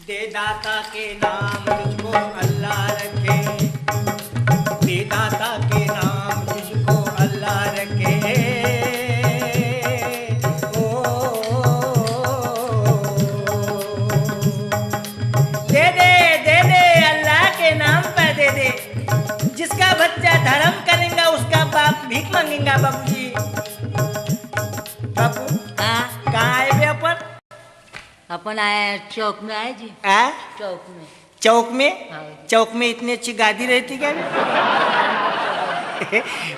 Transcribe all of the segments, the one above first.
दे दाता के नाम तुझको अल्लाह रखे, दे दाता के नाम तुझको अल्लाह रखे। ओ दे दे अल्लाह के नाम पर दे दे। जिसका बच्चा धर्म करेगा उसका बाप भीख मांगेगा। बाबूजी बापू कहाँ आए बे अपन? अपन आए चौक में आए जी। चौक में। चौक में? हाँ। चौक में इतनी अच्छी गादी रहती क्या?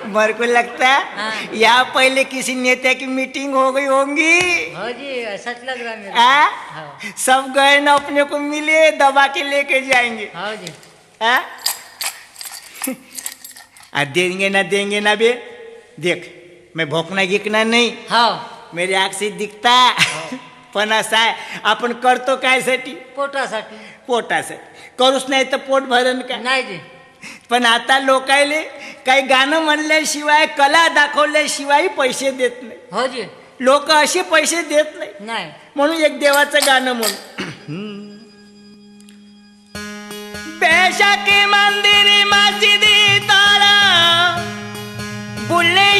मेरे को लगता है हाँ। यहाँ पहले किसी नेता की मीटिंग हो गई होंगी। हाँ जी, ऐसा लग रहा है मेरे को। हाँ। सब गए ना अपने को मिले दबा के लेके जाएंगे। हाँ जी। देंगे ना बे। देख मैं भोंकना गिकना नहीं। हाँ। मेरे आँख से दिखता पण असा आहे आपण करतो काय साठी? पोटासाठी। पोटासाठी करूच नाही तर पोट भरण का? नाही जी। पण आता लोकायले काही गाणं म्हणल्याशिवाय कला दाखवल्याशिवाय पैसे देत नाही। हो जी। लोक असे पैसे देत नाही म्हणून एक देवाचं गाणं म्हण। बेशक मंदिर मस्जिदी तारा बुल्ले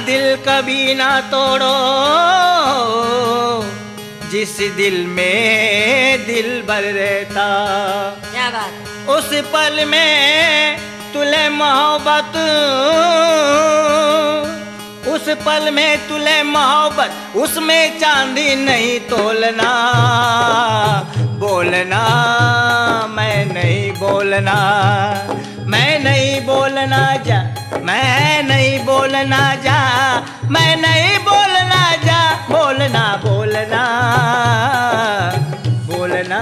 दिल कभी ना तोड़ो, जिस दिल में दिल भर रहता। क्या बात? उस पल में तुले मोहब्बत, उस पल में तुले मोहब्बत, उसमें चांदी नहीं तोलना। बोलना मैं नहीं बोलना, मैं नहीं बोलना जा, मैं नहीं बोलना जा, मैं नहीं बोलना जा। बोलना बोलना बोलना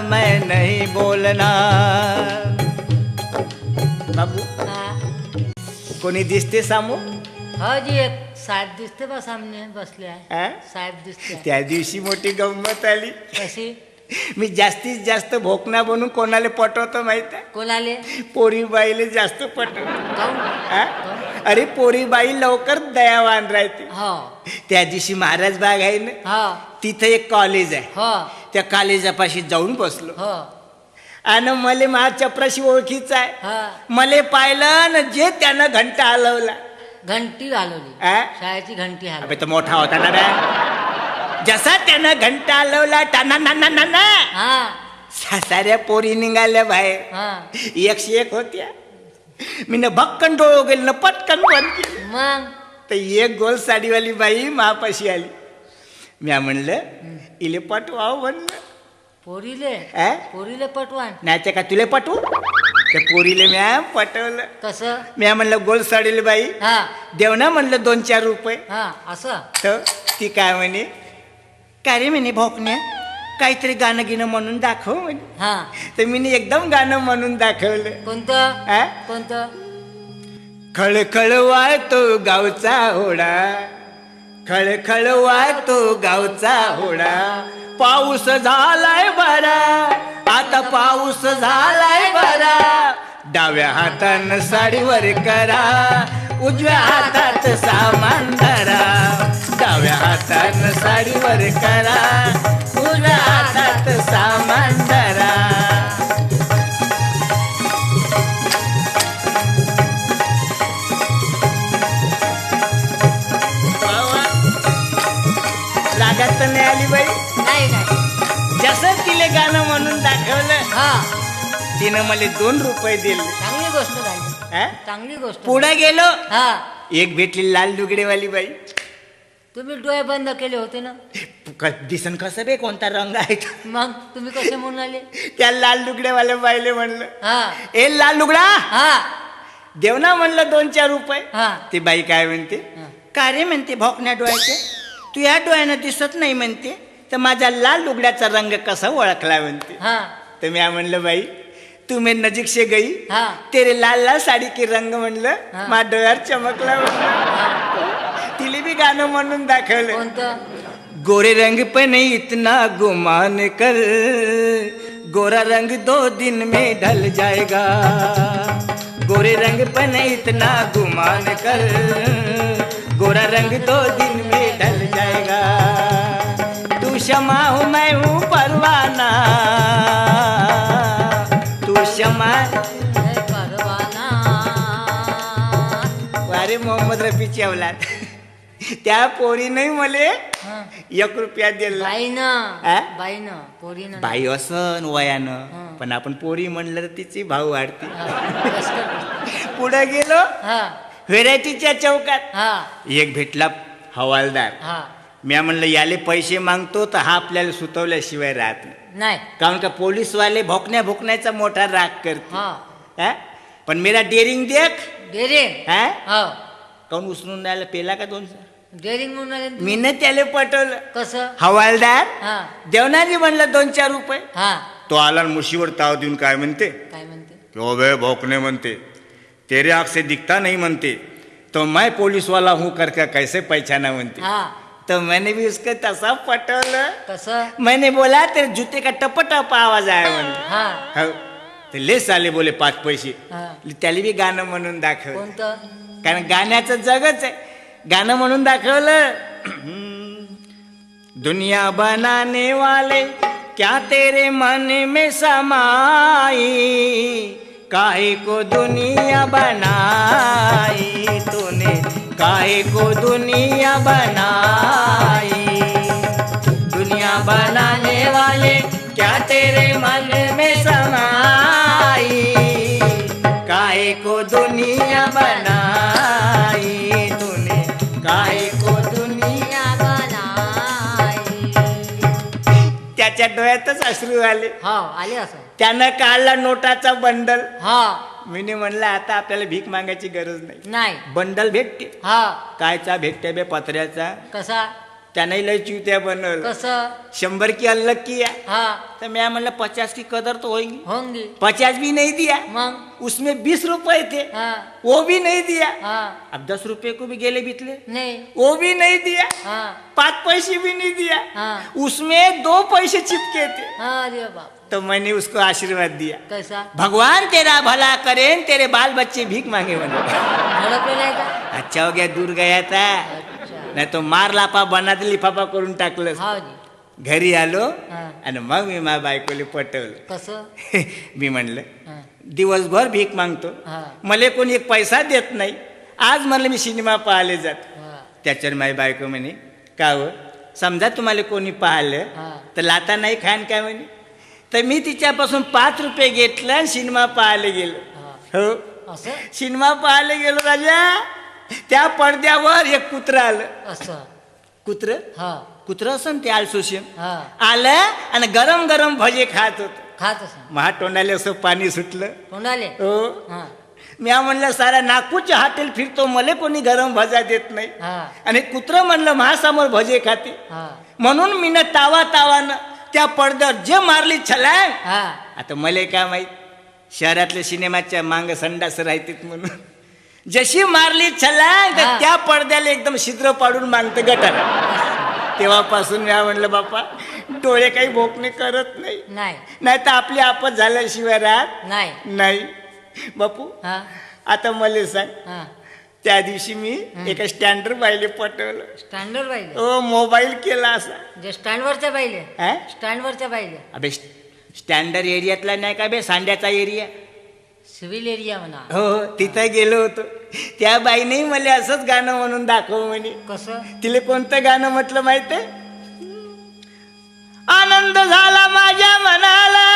मैं नहीं बोलना। बाबू कोणी दिसते सामू? हो जी, एक साहेब दिसते बा सामने बसले आहे। साहेब दिसते। त्या दिवशी मोठी गंमत आली। कशी? मी जास्तीत जास्त भोकना बनून कोणाला पटवतो माहित आहे? कोणाले? पोरी बाईले जास्त पटवतो। काहून? अरे पोरी बाई लवकर दयावान राहते। हो। त्या दिवशी महाराज बाग आहे ना, हो तिथे एक कॉलेज आहे। हो। त्या कॉलेजापाशी जाऊन बसलो हो। आणि मले माझ्या चपराशी ओळखीचा आहे। हा। मले पाहिलं न जे त्यानं घंटा हलवला। घंटी हलवली? शाळेची घंटी हलवली। अबे तो मोठा होता ना रे। जसा त्यानं घंटा हलवला टाना ना ना ना ना, साऱ्या पोरी निघाल्या बाहेर। एकशे एक होत्या। मी न भक्कन डोळ गेल न पटकन बंद केली। मग तर एक गोल साडीवाली बाई मापाशी आली। म्या म्हणलं इले पटवाव म्हणलं। पोरीले? पोरीले पटवान? नाही ते का तुले पटवू? त्या पोरीले म्या पटवलं। कसं? म्या म्हणलं गोल साडीली बाई देव ना म्हणलं 2-4 रुपये। असं? तर ती काय म्हणे, काय रे म्हणे भोकण्या काहीतरी गाणं गिणं म्हणून दाखव म्हणे। तर मी एकदम गाणं म्हणून दाखवलं। कोणतं? कोणतं? खळखळ वाहतो गावचा होडा, खळखळ वाहतो गावचा होडा, पाऊस झालाय बरा, आता पाऊस झालाय बरा, डाव्या हातानं साडीवर करा, उजव्या हातात सामान धरा, डाव्या हातानं साडीवर करा, उजव्या हातात सामान धरा। लागत नाही आली बाई? नाही। जसं तिले गाणं म्हणून दाखवलं तिनं मला 2 रुपये दिले। चांगली गोष्ट झाली। चांगली गोष्ट। पुढे गेलो एक भेटली लाल लुगडेवाली बाई। तुम्ही डोळे बंद केले होते ना? दिसन कसं बे कोणता रंग आहे? मग तुम्ही कसे म्हणून आले? त्या लाल लुगडेवाल्या बाईले म्हणलं ए लाल लुगडा देव ना म्हणलं 2-4 रुपये। ती बाई काय म्हणते, का रे म्हणते भोकण्या डोळ्याचे, तू या डोळ्यानं दिसत नाही म्हणते, तर माझ्या लाल लुगड्याचा रंग कसा ओळखला म्हणते। तर मी म्हणलं बाई तू मैं नजीक से गई तेरे लाल लाल साड़ी के रंग म्हणलं माझ्या डोळ्यावर चमकला म्हणलं। तिले बी गाणं म्हणून दाखवलं। गोरे रंग पे नहीं इतना गुमान कर, गोरा रंग 2 दिन में ढल जाएगा, गोरे रंग पे नहीं इतना गुमान कर, रंग दो दिन में ढल जाएगा। तू शमा हूँ मैं हूँ परवाना, तू शमा है परवाना। अरे मोहम्मद रफीची औलाद त्या पोरी नाही मले हं. 1 रुपया दिला. बाईनं बाईनं पोरीनं बाई असन वयानं, पण आपण पोरी म्हणलं तर तिची भाव वाढते. पुढे गेलो हा व्हेरायटीच्या चौकात, हा एक भेटला हवालदार. हा मी म्हणलं याले पैसे मागतो तर हा आपल्याला सुतवल्याशिवाय राहत नाही. नाही कारण का पोलीसवाले भोकण्याचा मोठा राग करते. हा हा? पण मेरा डेरिंग देख. डेरिंग हा? हो काऊन उचलून राहिला पेला का 200? डेरिंग म्हणून आले ना तुम्ही? मी त्याला पटवलं. कसं हवालदार हा देवनाजी म्हणलं 2-4 रुपये. हा तो आला आणि मुशीवर ताव देऊन काय म्हणते, काय म्हणते क्यों बे भौंकने म्हणते, तेरे आँख से दिखता नहीं म्हणते, तो मैं पुलिस वाला हूँ करके कैसे पहचाना म्हणते. हा तो मैंने भी उसको तसा पटवलं. कसं मैंने बोला तेरे जूते का टप टप आवाज आया म्हणते. हा हो ते ले साले बोले 5 पैसे. हा त्याला बी गाणं म्हणून दाखवलं, कोणतं कारण गाण्याचं जगच आहे. गाणं म्हणून दाखवलं. दुनिया बनाने वाले क्या तेरे मन में समाई, काहे को दुनिया बनाई तूने, काहे को दुनिया बनाई. दुनिया बनाने वाले क्या तेरे मन में समाई, काहे को दुनिया बनाई तूने, काहे को दुनिया बनाई. त्याच्या डोळ्यातच अश्रू आले. हा आले असं त्यानं काढला नोटाचा बंडल. हा मी म्हणलं आता आपल्याला भीक मागायची गरज नाही, नाही बंडल भेटते. हा कायचा भेटते बे पत्र्याचा. कसा त्यानंही लय चिवत्या बनवलं. कसं 100 की अलग किया. हा तो मैं म्हणलं 50 की कदर तो होगी. होंगी 50 भी नहीं दिया. मग उसमें 20 रुपए थे, हा वो भी नहीं दिया. हा अब 10 रुपए को भी गेले बितले, नाही वो भी नहीं दिया. हा 5 पैसे भी नहीं दिया. हा उसमें 2 पैसे चिपके थे. हा अरे बाप तो मैंने उसको आशीर्वाद दिया, कैसा भगवान तेरा भला करें, तेरे बाल बच्चे भीख मांगे म्हणे. झडपलेला आहे का अच्छा हो गया, दूर गया था. अच्छा नाही तो मार लापा बनात लिफाफा करून टाकलं. हा जी घरी आलो हा आणि मग मी माझ्या बायकोले पटवलं. कसं मी म्हणलं हा दिवसभर भीक मागतो, हा मला कोणी एक पैसा देत नाही, आज म्हणलं मी सिनेमा पाहायला जात. हा त्याच्यावर माझी बायको म्हणे का हो, समजा तुम्हाला कोणी पाहिलं हा तर लाता नाही खान काय म्हणे. तर मी तिच्यापासून 5 रुपये घेतला आणि सिनेमा पाहायला गेलो. हा हो असं सिनेमा पाहायला गेलो राजा. त्या पडद्यावर एक कुत्र आलं. असं कुत्र हा कुत्र असं ते आलसोशियन हा आलं आणि गरम गरम भजे खात होत. खात असं महा तोंडाले असं पाणी सुटलं. तोंडाले हो हा मी म्हणलं सारा नागपूरच्या हॉटेल फिरतो, मला कोणी गरम भजा देत नाही, हा आणि कुत्र म्हणलं महासमोर भजे खाते. हा म्हणून मी न तावानं त्या पडद्यावर जे मारली छलांग. हा आता मला काय माहित शहरातल्या सिनेमाच्या मांग संडास राहतात म्हणून, जशी मारली छलांग तर हा. त्या पडद्याला एकदम छिद्र पाडून मागते गटार. तेव्हापासून मी म्हणलं बापा डोळे काही भोकणे करत नाही, नाही नाही तर आपली आपत झाल्याशिवाय राहत नाही नाही. बापू हा आता मला सांग, हा त्या दिवशी मी एका स्टँडवर बाईले पटवलं. स्टँडवर बाईले ओ मोबाईल केला असा. जे स्टँडवरच्या बाईले हा? स्टँडवरच्या बाईले अबे स्टँडर्ड एरियातला नाही का बे, सांड्याचा एरिया. सिव्हिल एरिया म्हणा हो हो तिथं गेलो होतो. त्या बाईने मला असंच गाणं म्हणून दाखव म्हणे. कसं तिला कोणतं गाणं म्हटलं माहित आहे? आनंद झाला माझ्या मनाला,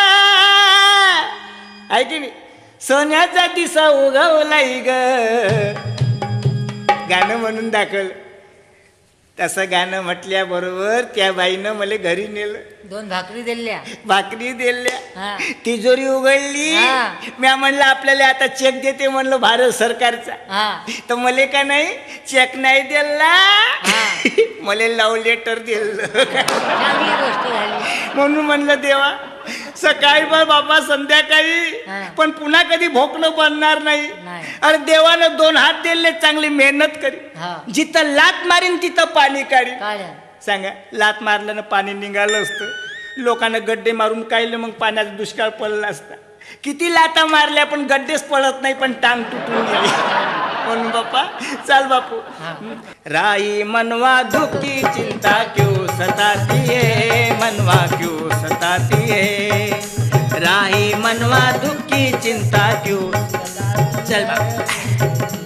आहे की नाही, सोन्याचा दिसा उगवलाई ग, गाणं म्हणून दाखवलं. तसं गाणं म्हटल्याबरोबर त्या बाईनं मला घरी नेलं. 2 भाकरी दिल्या भाकरी दिल्या, हा तिजोरी उघडली. हा. मी म्हणलं आपल्याला आता चेक देते म्हणलं भारत सरकारचा. हा तर मला का नाही चेक नाही दिला, हा. मला लव लेटर दिलं. चांगली गोष्ट झाली. म्हणून म्हणलं देवा सकाळी पण बाबा संध्याकाळी हा. पण पुन्हा कधी भोकणं बनणार नाही. नाही. अरे देवानं 2 हात दिले, चांगली मेहनत करी. हा जिथं लात मारीन तिथं पाणी काढी. काढ्या सांगा लात मारल्यानं पाणी निघालं असतं, लोकांना गड्डे मारून काढले मग पाण्याचा दुष्काळ पडला असता. किती लाता मारल्या पण गड्डेच पडत नाही, पण टांग तुटून गेली. म्हणून बाप्पा चाल बापू. राई मनवा दुखी चिंता क्यों सताती है, मनवा क्यों सताती है. राई मनवा दुखी चिंता क्यों. चल बापू.